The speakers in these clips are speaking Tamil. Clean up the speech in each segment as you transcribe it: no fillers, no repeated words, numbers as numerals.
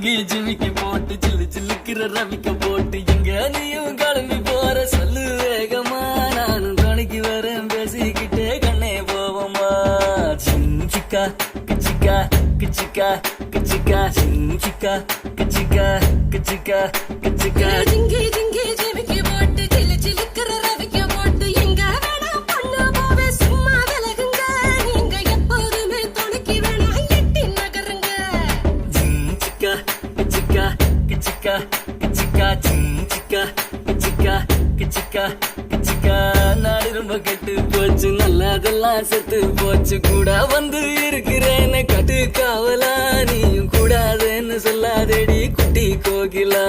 ஜிங்கி ஜிமிக்கி போட்டு ஜில்லு ஜில்லுக்கிற ரவிக்க போட்டு எங்க நீயும் கிளம்பி போற சொல்லு வேகமா நானும் துணைக்கு வரேன் பேசிக்கிட்டே கண்ணே போவோமா சிக்கா கிச்சிக்கா கிச்சிக்கா கிச்சிக்கா சிக்கா கிச்சிக்கா கிச்சிக்கா கிச்சிக்கா ஜிங்கி ஜிங்கி ஜிமிக்கி போட்டு ஜில்லு ஜில்லுக்கிற ரவிக்க போட்டு எங்க வேணா பொண்ணு போவே சும்மா விலகுங்க நீங்க எப்போதுமே துணைக்கு வேணா எட்டி நகருங்க சிக்கா கிச்சிக்கா கிச்சிக்கா கிச்சிக்கா சிக்கா கிச்சிக்கா கிச்சிக்கா கிச்சிக்கா நாடு ரொம்ப கெட்டு போச்சு நல்லதெல்லாம் செத்து போச்சு கூட வந்து இருக்கிறேன்னு கட்டு காவலா நீயும் கூடாதுன்னு சொல்லாதேடி குட்டி கோகிலா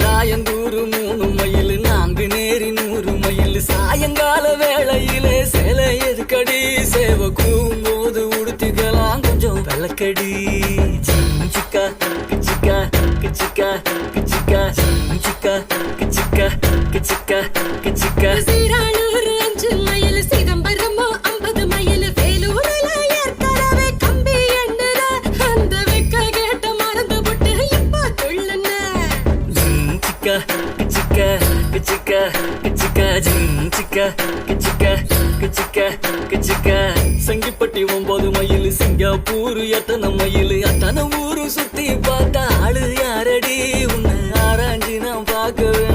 ராயந்தூரு 3 மைல் நான்கு நேரி 100 மைல் சாயங்கால வேளையிலே சேலை எதுக்கடி சேவ கூவும் போது உடுத்திக்கலாம் கொஞ்சம் விளக்கடி சிக்கா கிச்சிக்கா கிச்சிக்கா கிச்சிக்கா சிக்கா கிச்சிக்கா கிச்சிக்கா கிச்சிக்கா சீரானூர் 5 மைல் சிதம்பரமோ 50 மைல் வேலூர்ல ஏற்கனவே கம்பி எண்ணுற அந்த வெக்க கேட்ட மறந்து விட்டு இப்ப துள்ளுன சிக்கா கிச்சிக்கா கிச்சிக்கா கிச்சிக்கா சிக்கா கிச்சிக்கா கிச்சிக்கா கிச்சிக்கா சங்கிப்பட்டி 9 மைல் சிங்கப்பூர் எத்தனை மைல் அத்தனை ஊரு சுத்தி பார்த்தா ஆளு யாரடி உன்னை ஆராய்ச்சி நான் பார்க்க